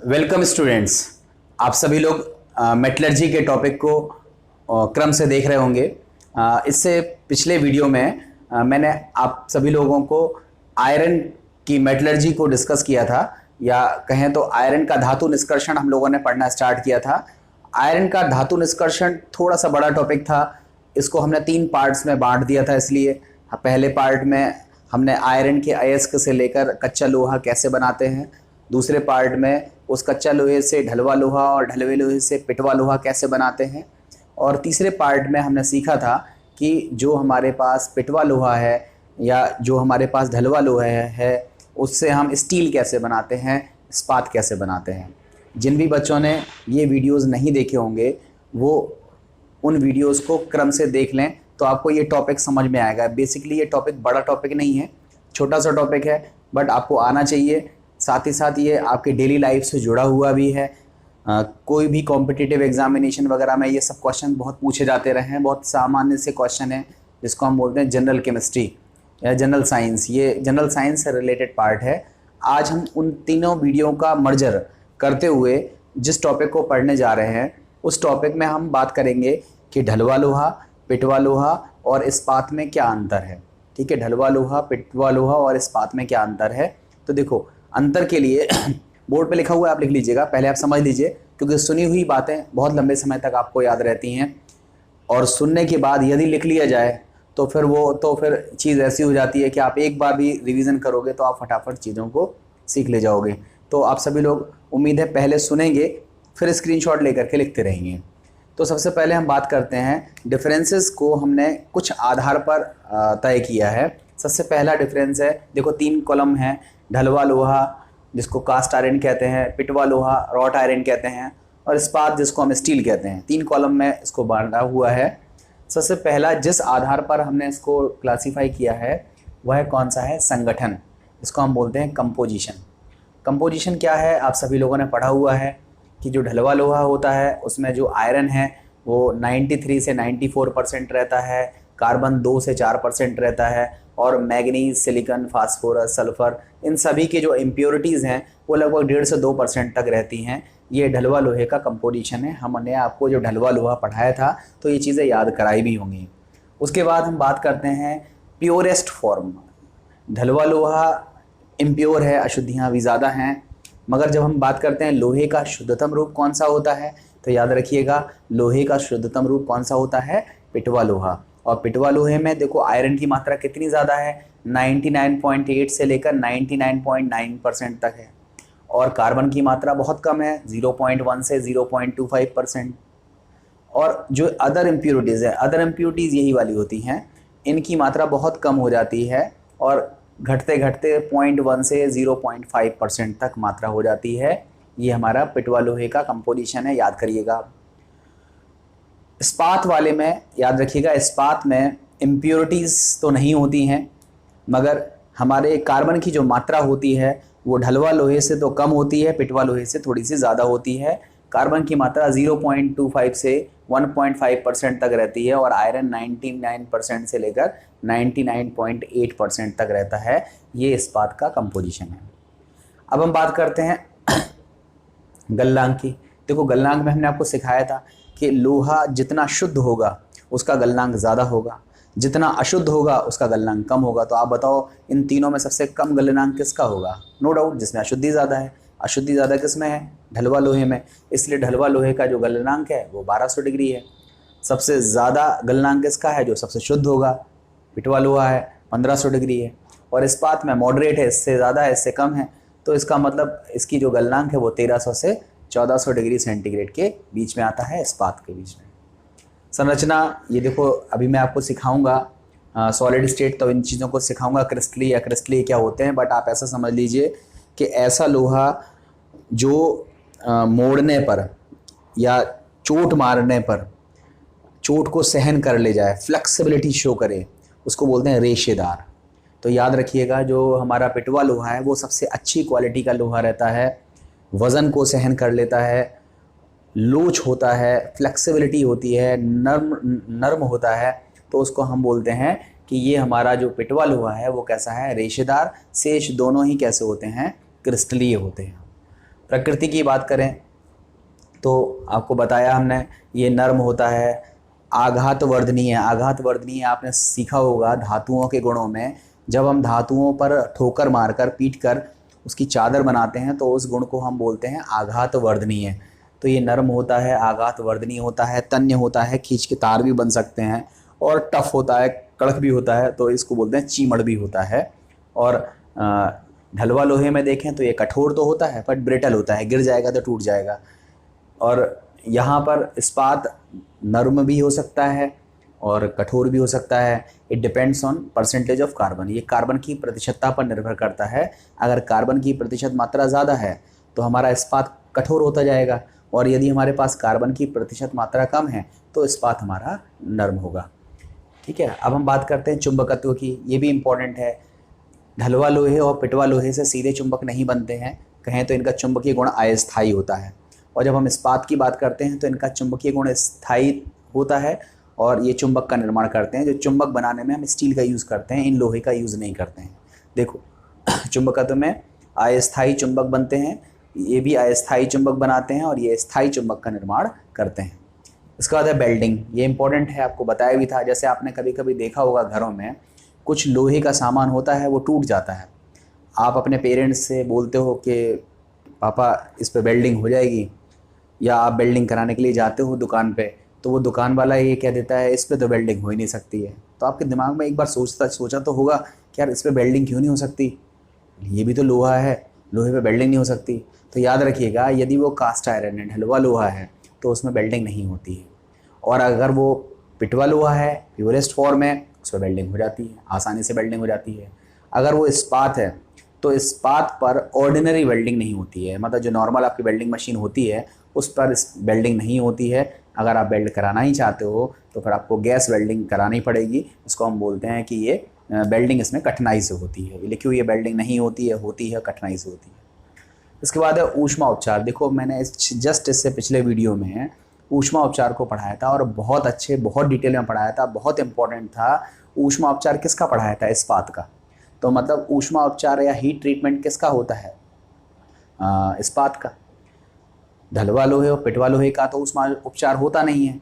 Welcome students. आप सभी लोग मेटलर्जी के टॉपिक को क्रम से देख रहे होंगे। इससे पिछले वीडियो में मैंने आप सभी लोगों को आयरन की मेटलर्जी को डिस्कस किया था, या कहें तो आयरन का धातु निष्कर्षण हम लोगों ने पढ़ना स्टार्ट किया था। आयरन का धातु निष्कर्षण थोड़ा सा बड़ा टॉपिक था, इसको हमने 3 पार्ट्स में बांट दिया था। इसलिए पहले पार्ट में हमने आयरन के अयस्क से लेकर कच्चा लोहा कैसे बनाते हैं, दूसरे पार्ट में उस कच्चा लोहे से ढलवा लोहा और ढलवे लोहे से पिटवा लोहा कैसे बनाते हैं, और तीसरे पार्ट में हमने सीखा था कि जो हमारे पास पिटवा लोहा है या जो हमारे पास ढलवा लोहा है उससे हम स्टील कैसे बनाते हैं, इस्पात कैसे बनाते हैं। जिन भी बच्चों ने ये वीडियोस नहीं देखे होंगे वो उन वीडियोस को क्रम से देख लें तो आपको ये टॉपिक समझ में आएगा। बेसिकली ये टॉपिक बड़ा टॉपिक नहीं है, छोटा सा टॉपिक है, बट आपको आना चाहिए। साथ ही साथ ये आपके डेली लाइफ से जुड़ा हुआ भी है। कोई भी कॉम्पिटिटिव एग्जामिनेशन वगैरह में ये सब क्वेश्चन बहुत पूछे जाते रहे हैं। बहुत सामान्य से क्वेश्चन है जिसको हम बोलते हैं जनरल केमिस्ट्री या जनरल साइंस। ये जनरल साइंस से रिलेटेड पार्ट है। आज हम उन तीनों वीडियो का मर्जर करते हुए जिस टॉपिक को पढ़ने जा रहे हैं उस टॉपिक में हम बात करेंगे कि ढलवा लोहा, पिटवा लोहा और इस्पात में क्या अंतर है। ठीक है, ढलवा लोहा, पिटवा लोहा और इस्पात में क्या अंतर है। तो देखो, अंतर के लिए बोर्ड पे लिखा हुआ है, आप लिख लीजिएगा। पहले आप समझ लीजिए, क्योंकि सुनी हुई बातें बहुत लंबे समय तक आपको याद रहती हैं, और सुनने के बाद यदि लिख लिया जाए तो फिर चीज़ ऐसी हो जाती है कि आप एक बार भी रिवीजन करोगे तो आप फटाफट चीज़ों को सीख ले जाओगे। तो आप सभी लोग, उम्मीद है, पहले सुनेंगे फिर स्क्रीनशॉट लेकर के लिखते रहेंगे। तो सबसे पहले हम बात करते हैं डिफरेंसेस को हमने कुछ आधार पर तय किया है। सबसे पहला डिफरेंस है, देखो 3 कॉलम हैं। ढलवा लोहा जिसको कास्ट आयरन कहते हैं, पिटवा लोहा रॉट आयरन कहते हैं, और इस्पात जिसको हम स्टील कहते हैं। 3 कॉलम में इसको बांटा हुआ है। सबसे पहला जिस आधार पर हमने इसको क्लासीफाई किया है वह कौन सा है? संगठन। इसको हम बोलते हैं कंपोजिशन। कंपोजिशन क्या है? आप सभी लोगों ने पढ़ा हुआ है कि जो ढलवा लोहा होता है उसमें जो आयरन है वो 93 से 94% रहता है, कार्बन 2 से 4% रहता है, और मैग्नीज, सिलिकॉन, फास्फोरस, सल्फर, इन सभी के जो इम्प्योरिटीज़ हैं वो लगभग 1.5 से 2% तक रहती हैं। ये ढलवा लोहे का कंपोजिशन है। हमने आपको जो ढलवा लोहा पढ़ाया था तो ये चीज़ें याद कराई भी होंगी। उसके बाद हम बात करते हैं प्योरेस्ट फॉर्म। ढलवा लोहा इम्प्योर है, अशुद्धियाँ भी ज़्यादा हैं, मगर जब हम बात करते हैं लोहे का शुद्धतम रूप कौन सा होता है तो याद रखिएगा, लोहे का शुद्धतम रूप कौन सा होता है? पिटवा लोहा। और पिटवा लोहे में देखो आयरन की मात्रा कितनी ज़्यादा है, 99.8 से लेकर 99.9% तक है, और कार्बन की मात्रा बहुत कम है, 0.1 से 0.25%। और जो अदर इम्प्योरिटीज़ है, अदर इम्प्योरिटीज़ यही वाली होती हैं, इनकी मात्रा बहुत कम हो जाती है और घटते घटते 0.1 से 0.5% तक मात्रा हो जाती है। ये हमारा पिटवा लोहे का कंपोजिशन है, याद करिएगा। इस्पात वाले में याद रखिएगा, इस्पात में इम्प्योरिटीज़ तो नहीं होती हैं, मगर हमारे कार्बन की जो मात्रा होती है वो ढलवा लोहे से तो कम होती है, पिटवा लोहे से थोड़ी सी ज़्यादा होती है। कार्बन की मात्रा 0.25 से 1.5% तक रहती है, और आयरन 99% से लेकर 99.8% तक रहता है। ये इस्पात का कंपोजिशन है। अब हम बात करते हैं गलनांक की। देखो, गलनांक में हमने आपको सिखाया था कि लोहा जितना शुद्ध होगा उसका गलनांक ज़्यादा होगा, जितना अशुद्ध होगा उसका गलनांक कम होगा। तो आप बताओ इन तीनों में सबसे कम गलनांक किसका होगा? नो डाउट जिसमें अशुद्धि ज़्यादा है। अशुद्धि ज़्यादा किस में है? ढलवा लोहे में। इसलिए ढलवा लोहे का जो गलनांक है वो 1200 डिग्री है। सबसे ज़्यादा गलनांक किसका है? जो सबसे शुद्ध होगा, पिटवा लोहा है, 1500 डिग्री है। और इस्पात में मॉडरेट है, इससे ज़्यादा है, इससे कम है। तो इसका मतलब इसकी जो गलनांक है वो 1300 से 1400 डिग्री सेंटीग्रेड के बीच में आता है, इस्पात के बीच में। संरचना, ये देखो अभी मैं आपको सिखाऊंगा सॉलिड स्टेट, तो इन चीज़ों को सिखाऊंगा। क्रिस्टली या क्रिस्टली क्या होते हैं, बट आप ऐसा समझ लीजिए कि ऐसा लोहा जो मोड़ने पर या चोट मारने पर चोट को सहन कर ले जाए, फ्लेक्सिबिलिटी शो करे, उसको बोलते हैं रेशेदार। तो याद रखिएगा, जो हमारा पिटवा लोहा है वो सबसे अच्छी क्वालिटी का लोहा रहता है, वज़न को सहन कर लेता है, लोच होता है, फ्लेक्सिबिलिटी होती है, नर्म होता है। तो उसको हम बोलते हैं कि ये हमारा जो पिटवा लोहा है वो कैसा है? रेशेदार। शेष दोनों ही कैसे होते हैं? क्रिस्टलीय होते हैं। प्रकृति की बात करें तो आपको बताया हमने, ये नर्म होता है, आघात वर्धनीय। आघात वर्धनीय आपने सीखा होगा धातुओं के गुणों में, जब हम धातुओं पर ठोकर मारकर पीट कर उसकी चादर बनाते हैं तो उस गुण को हम बोलते हैं आघात वर्धनीय। तो ये नर्म होता है, आघात वर्धनीय होता है, तन्य होता है, खींच के तार भी बन सकते हैं, और टफ होता है, कड़क भी होता है, तो इसको बोलते हैं चीमड़ भी होता है। और ढलवा लोहे में देखें तो ये कठोर तो होता है बट ब्रिटल होता है, गिर जाएगा तो टूट जाएगा। और यहाँ पर इस्पात नर्म भी हो सकता है और कठोर भी हो सकता है। It depends on percentage of carbon, ये कार्बन की प्रतिशतता पर निर्भर करता है। अगर कार्बन की प्रतिशत मात्रा ज़्यादा है तो हमारा इस्पात कठोर होता जाएगा, और यदि हमारे पास कार्बन की प्रतिशत मात्रा कम है तो इस्पात हमारा नर्म होगा। ठीक है, अब हम बात करते हैं चुंबकत्व की। ये भी इम्पॉर्टेंट है। ढलवा लोहे और पिटवा लोहे से सीधे चुंबक नहीं बनते हैं, कहें तो इनका चुंबकीय गुण अस्थायी होता है। और जब हम इस्पात की बात करते हैं तो इनका चुंबकीय गुण स्थायी होता है और ये चुंबक का निर्माण करते हैं। जो चुंबक बनाने में हम स्टील का यूज़ करते हैं, इन लोहे का यूज़ नहीं करते हैं। देखो चुंबकत्व में अस्थायी चुंबक बनते हैं, ये भी अस्थायी चुंबक बनाते हैं और ये स्थायी चुंबक का निर्माण करते हैं। इसके बाद है बेल्डिंग। ये इंपॉर्टेंट है, आपको बताया भी था। जैसे आपने कभी कभी देखा होगा घरों में कुछ लोहे का सामान होता है वो टूट जाता है, आप अपने पेरेंट्स से बोलते हो कि पापा इस पे वेल्डिंग हो जाएगी, या आप वेल्डिंग कराने के लिए जाते हो दुकान पे, तो वो दुकान वाला ये कह देता है इस पे तो वेल्डिंग हो ही नहीं सकती है। तो आपके दिमाग में एक बार सोचा तो होगा कि यार इस पे वेल्डिंग क्यों नहीं हो सकती, ये भी तो लोहा है, लोहे पे वेल्डिंग नहीं हो सकती। तो याद रखिएगा, यदि वो कास्ट आयरन है, ढलवा लोहा है, तो उसमें वेल्डिंग नहीं होती है। और अगर वो पिटवा लोहा है, प्योरेस्ट फॉर्म है, उस पर वेल्डिंग हो जाती है, आसानी से वेल्डिंग हो जाती है। अगर वो इस्पात है तो इस्पात पर ऑर्डिनरी वेल्डिंग नहीं होती है, मतलब जो नॉर्मल आपकी वेल्डिंग मशीन होती है उस पर वेल्डिंग नहीं होती है। अगर आप वेल्ड कराना ही चाहते हो तो फिर आपको गैस वेल्डिंग करानी पड़ेगी। इसको हम बोलते हैं कि ये वेल्डिंग इसमें कठिनाई से होती है। लेकिन ये वेल्डिंग नहीं होती है कठिनाई से होती है। इसके बाद है ऊष्मा उपचार। देखो मैंने जस्ट इससे पिछले वीडियो में ऊष्मा उपचार को पढ़ाया था और बहुत डिटेल में पढ़ाया था, बहुत इंपॉर्टेंट था। ऊष्मा उपचार किसका पढ़ाया था? इस्पात का। तो मतलब ऊष्मा उपचार या हीट ट्रीटमेंट किसका होता है? इस्पात का। ढलवा लोहे और पिटवा लोहे का तो ऊष्मा उपचार होता नहीं है।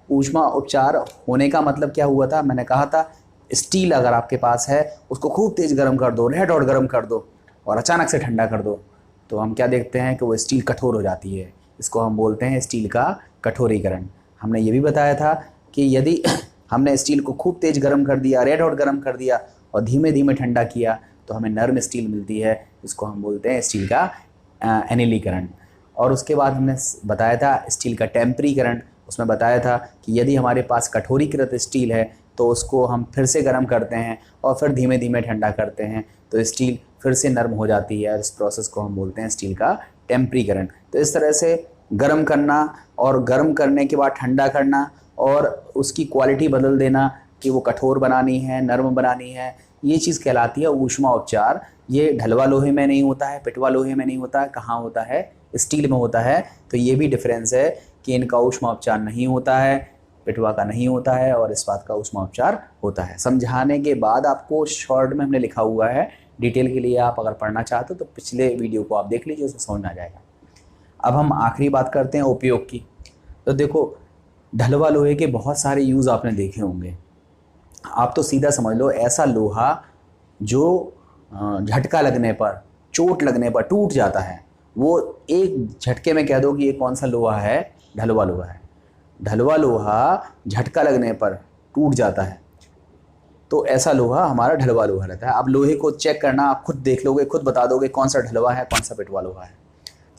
ऊष्मा उपचार होने का मतलब क्या हुआ था? मैंने कहा था स्टील अगर आपके पास है उसको खूब तेज़ गर्म कर दो, रेड हॉट गर्म कर दो और अचानक से ठंडा कर दो, तो हम क्या देखते हैं कि वो स्टील कठोर हो जाती है। इसको हम बोलते हैं स्टील का कठोरीकरण। हमने ये भी बताया था कि यदि हमने स्टील को खूब तेज़ गर्म कर दिया, रेड हॉट गर्म कर दिया और धीमे धीमे ठंडा किया तो हमें नर्म स्टील मिलती है। इसको हम बोलते हैं स्टील का एनिलीकरण। और उसके बाद हमने बताया था स्टील का टेम्परीकरण। उसमें बताया था कि यदि हमारे पास कठोरीकृत स्टील है तो उसको हम फिर से गर्म करते हैं और फिर धीमे धीमे ठंडा करते हैं तो स्टील फिर से नर्म हो जाती है। इस प्रोसेस को हम बोलते हैं स्टील का टेम्परीकरण। तो इस तरह से गर्म करना और गर्म करने के बाद ठंडा करना और उसकी क्वालिटी बदल देना कि वो कठोर बनानी है, नर्म बनानी है, ये चीज़ कहलाती है ऊष्मा उपचार। ये ढलवा लोहे में नहीं होता है, पिटवा लोहे में नहीं होता है, कहाँ होता है? स्टील में होता है। तो ये भी डिफरेंस है कि इनका ऊष्मा उपचार नहीं होता है, पिटवा का नहीं होता है और इस्पात का ऊष्मा उपचार होता है। समझाने के बाद आपको शॉर्ट में हमने लिखा हुआ है, डिटेल के लिए आप अगर पढ़ना चाहते हो तो पिछले वीडियो को आप देख लीजिए, उसमें समझ में आ जाएगा। अब हम आखिरी बात करते हैं उपयोग की। तो देखो ढलवा लोहे के बहुत सारे यूज़ आपने देखे होंगे। आप तो सीधा समझ लो ऐसा लोहा जो झटका लगने पर, चोट लगने पर टूट जाता है, वो एक झटके में कह दो कि ये कौन सा लोहा है? ढलवा लोहा है। ढलवा लोहा झटका लगने पर टूट जाता है तो ऐसा लोहा हमारा ढलवा लोहा रहता है। अब लोहे को चेक करना, आप खुद देख लोगे, खुद बता दोगे कौन सा ढलवा है, कौन सा पिटवा लोहा है।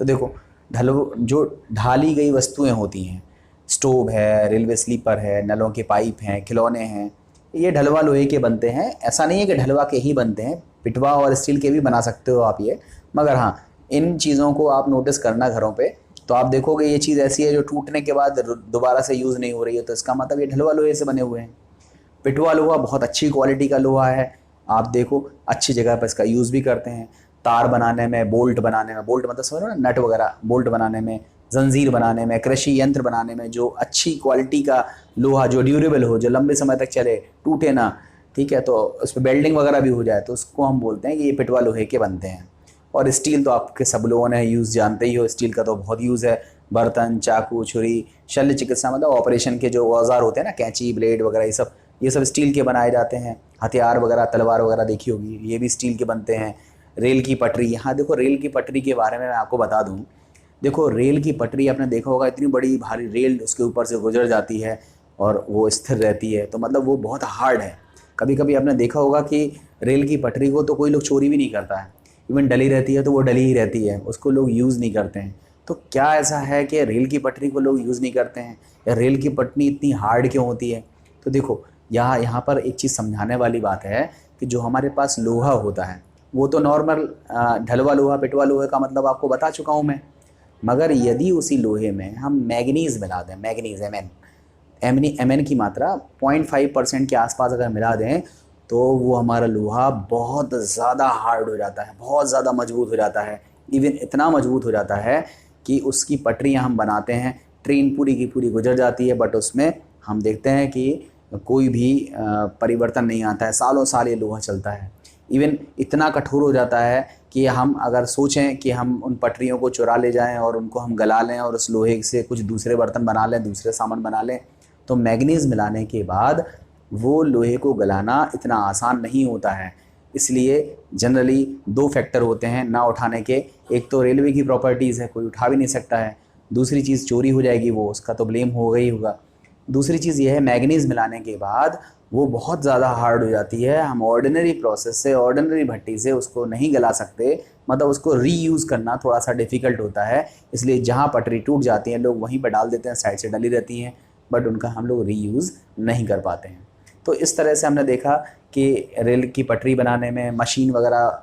तो देखो जो ढाली गई वस्तुएं होती हैं, स्टोव है, रेलवे स्लीपर है, नलों के पाइप हैं, खिलौने हैं, ये ढलवा लोहे के बनते हैं। ऐसा नहीं है कि ढलवा के ही बनते हैं, पिटवा और स्टील के भी बना सकते हो आप ये। मगर हाँ, इन चीज़ों को आप नोटिस करना घरों पे, तो आप देखोगे ये चीज़ ऐसी है जो टूटने के बाद दोबारा से यूज़ नहीं हो रही है, तो इसका मतलब ये ढलवा लोहे से बने हुए हैं। पिटवा लोहा बहुत अच्छी क्वालिटी का लोहा है, आप देखो अच्छी जगह पर इसका यूज़ भी करते हैं। तार बनाने में, बोल्ट बनाने में, बोल्ट मतलब समझ लो ना, नट वगैरह, बोल्ट बनाने में, जंजीर बनाने में, कृषि यंत्र बनाने में, जो अच्छी क्वालिटी का लोहा, जो ड्यूरेबल हो, जो लंबे समय तक चले, टूटे ना, ठीक है, तो उस पर वेल्डिंग वगैरह भी हो जाए तो उसको हम बोलते हैं कि ये पिटवा लोहे के बनते हैं। और स्टील तो आपके सब लोगों ने यूज़ जानते ही हो, स्टील का तो बहुत यूज़ है। बर्तन, चाकू, छुरी, शल्य चिकित्सा मतलब ऑपरेशन के जो औजार होते हैं ना, कैंची, ब्लेड वगैरह, ये सब स्टील के बनाए जाते हैं। हथियार वगैरह, तलवार वगैरह देखी होगी, ये भी स्टील के बनते हैं। रेल की पटरी, यहाँ देखो रेल की पटरी के बारे में मैं आपको बता दूँ। देखो रेल की पटरी आपने देखा होगा, इतनी बड़ी भारी रेल उसके ऊपर से गुजर जाती है और वो स्थिर रहती है, तो मतलब वो बहुत हार्ड है। कभी कभी आपने देखा होगा कि रेल की पटरी को तो कोई लोग चोरी भी नहीं करता है, इवन डली रहती है तो वो डली ही रहती है, उसको लोग यूज़ नहीं करते हैं। तो क्या ऐसा है कि रेल की पटरी को लोग यूज़ नहीं करते हैं, या रेल की पटरी इतनी हार्ड क्यों होती है? तो देखो यहाँ पर एक चीज़ समझाने वाली बात है कि जो हमारे पास लोहा होता है वो तो नॉर्मल ढलवा लोहा, पिटवा लोहे का मतलब आपको बता चुका हूँ मैं। मगर यदि उसी लोहे में हम मैग्नीज़ मिला दें, मैग्नीज़ एमएन की मात्रा 0.5% के आसपास अगर मिला दें, तो वो हमारा लोहा बहुत ज़्यादा हार्ड हो जाता है, बहुत ज़्यादा मजबूत हो जाता है। इवन इतना मजबूत हो जाता है कि उसकी पटरियाँ हम बनाते हैं, ट्रेन पूरी की पूरी गुजर जाती है, बट उसमें हम देखते हैं कि कोई भी परिवर्तन नहीं आता है, सालों साल ये लोहा चलता है। इवन इतना कठोर हो जाता है कि हम अगर सोचें कि हम उन पटरियों को चुरा ले जाएं और उनको हम गला लें और उस लोहे से कुछ दूसरे बर्तन बना लें, दूसरे सामान बना लें, तो मैग्नीज़ मिलाने के बाद वो लोहे को गलाना इतना आसान नहीं होता है। इसलिए जनरली 2 फैक्टर होते हैं ना उठाने के। एक तो रेलवे की प्रॉपर्टीज़ है, कोई उठा भी नहीं सकता है। दूसरी चीज़ चोरी हो जाएगी, वो उसका तो ब्लेम होगा ही होगा। दूसरी चीज़ ये है, मैग्नीज़ मिलाने के बाद वो बहुत ज़्यादा हार्ड हो जाती है। हम ऑर्डिनरी प्रोसेस से, ऑर्डिनरी भट्टी से उसको नहीं गला सकते, मतलब उसको रीयूज़ करना थोड़ा सा डिफ़िकल्ट होता है। इसलिए जहाँ पटरी टूट जाती है लोग वहीं पर डाल देते हैं, साइड से डली रहती हैं, बट उनका हम लोग रीयूज़ नहीं कर पाते हैं। तो इस तरह से हमने देखा कि रेल की पटरी बनाने में मशीन वगैरह,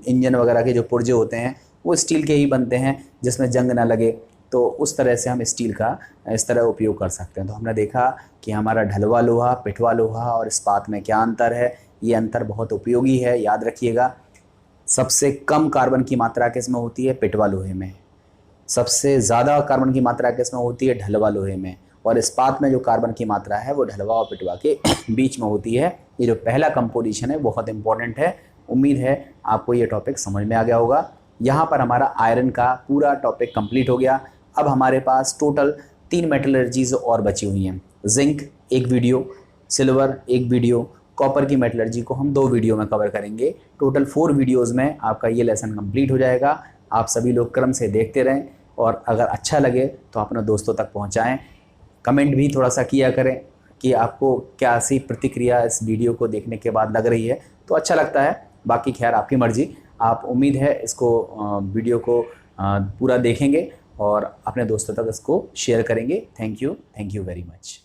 इंजन वगैरह के जो पुर्जे होते हैं वो स्टील के ही बनते हैं, जिसमें जंग ना लगे। तो उस तरह से हम स्टील का इस तरह उपयोग कर सकते हैं। तो हमने देखा कि हमारा ढलवा लोहा, पिटवा लोहा और इस्पात में क्या अंतर है। ये अंतर बहुत उपयोगी है, याद रखिएगा। सबसे कम कार्बन की मात्रा किसमें होती है? पिटवा लोहे में। सबसे ज़्यादा कार्बन की मात्रा किसमें होती है? ढलवा लोहे में। और इस्पात में जो कार्बन की मात्रा है वो ढलवा और पिटवा के बीच में होती है। ये जो पहला कंपोजिशन है बहुत इंपॉर्टेंट है। उम्मीद है आपको ये टॉपिक समझ में आ गया होगा। यहाँ पर हमारा आयरन का पूरा टॉपिक कंप्लीट हो गया। अब हमारे पास टोटल 3 मेटलर्जीज और बची हुई हैं। Zinc 1 video, silver 1 video, copper की मेटलर्जी को हम 2 वीडियो में कवर करेंगे। टोटल 4 वीडियोज़ में आपका ये लेसन कंप्लीट हो जाएगा। आप सभी लोग क्रम से देखते रहें और अगर अच्छा लगे तो अपने दोस्तों तक पहुँचाएँ। कमेंट भी थोड़ा सा किया करें कि आपको क्या सी प्रतिक्रिया इस वीडियो को देखने के बाद लग रही है, तो अच्छा लगता है। बाकी खैर आपकी मर्ज़ी। आप उम्मीद है इसको वीडियो को पूरा देखेंगे और अपने दोस्तों तक इसको शेयर करेंगे। Thank you very much.